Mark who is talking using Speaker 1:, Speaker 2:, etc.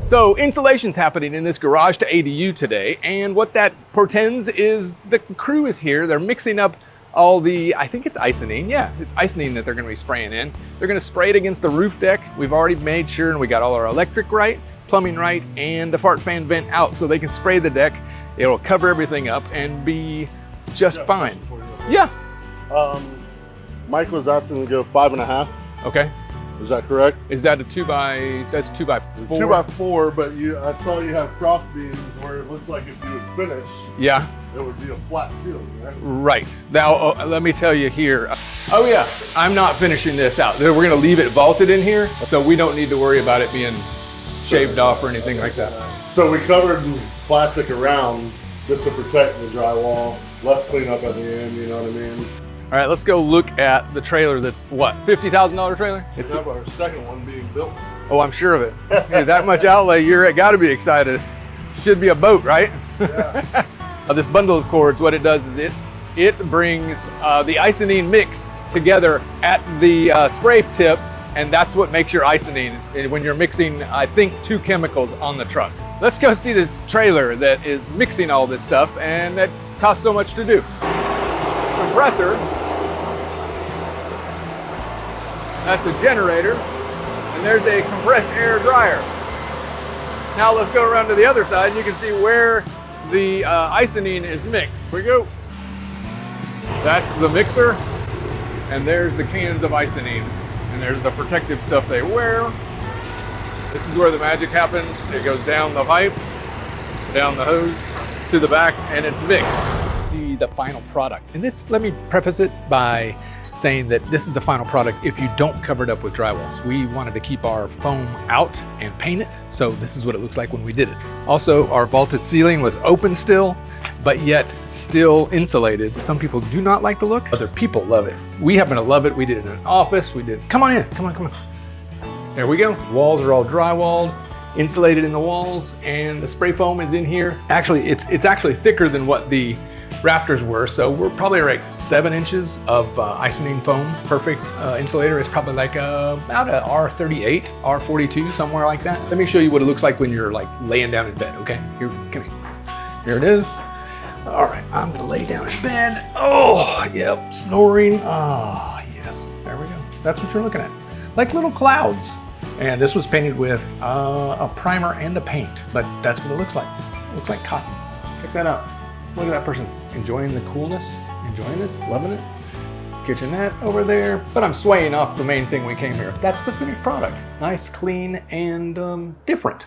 Speaker 1: So insulation's happening in this garage to ADU today, and what that portends is the crew is here. They're mixing up all the, I think it's Icynene. Yeah, it's Icynene that they're gonna be spraying in. They're gonna spray it against the roof deck. We've already made sure and we got all our electric right, plumbing right, and the fart fan vent out so they can spray the deck. It'll cover everything up and be just fine. Yeah.
Speaker 2: Mike was asking to go 5.5.
Speaker 1: Okay.
Speaker 2: Is that correct?
Speaker 1: Is that a 2x4?
Speaker 2: 2x4, but I saw you have cross beams where it looks like if you would finish,
Speaker 1: yeah,
Speaker 2: it would be a flat ceiling, right?
Speaker 1: Right. Now, let me tell you here. Oh yeah, I'm not finishing this out. We're gonna leave it vaulted in here, so we don't need to worry about it being shaved off or anything like that.
Speaker 2: So we covered plastic around just to protect the drywall, less cleanup at the end, you know what I mean?
Speaker 1: All right, let's go look at the trailer that's what, $50,000 trailer?
Speaker 2: It's our second one being built.
Speaker 1: Oh, I'm sure of it. Hey, that much outlay, you're gotta be excited. Should be a boat, right?
Speaker 2: Yeah.
Speaker 1: This bundle of cords, what it does is it brings the Icynene mix together at the spray tip, and that's what makes your Icynene when you're mixing, I think, 2 chemicals on the truck. Let's go see this trailer that is mixing all this stuff and that costs so much to do. Compressor. That's a generator, and there's a compressed air dryer. Now let's go around to the other side and you can see where the Icynene is mixed. Here we go. That's the mixer, and there's the cans of Icynene, and there's the protective stuff they wear. This is where the magic happens. It goes down the pipe, down the hose, to the back, and it's mixed. See the final product. And this, let me preface it by saying that this is the final product if you don't cover it up with drywalls. We wanted to keep our foam out and paint it, so this is what it looks like when we did it. Also, our vaulted ceiling was open still, but yet still insulated. Some people do not like the look, other people love it. We happen to love it. We did it in an office. We did, come on in, come on. There we go. Walls are all drywalled, insulated in the walls, and the spray foam is in here. Actually, it's actually thicker than what the rafters were, so we're probably like 7 inches of Icynene foam. Perfect insulator is probably like about a R38, R42, somewhere like that. Let me show you what it looks like when you're like laying down in bed, okay? Here, come here. Here it is. All right, I'm gonna lay down in bed. Oh, yep, snoring. Oh, yes, there we go. That's what you're looking at, like little clouds. And this was painted with a primer and a paint, but that's what it looks like. It looks like cotton. Check that out. Look at that person enjoying the coolness, enjoying it, loving it. Kitchenette over there, but I'm swaying off the main thing we came here. That's the finished product. Nice, clean, and different.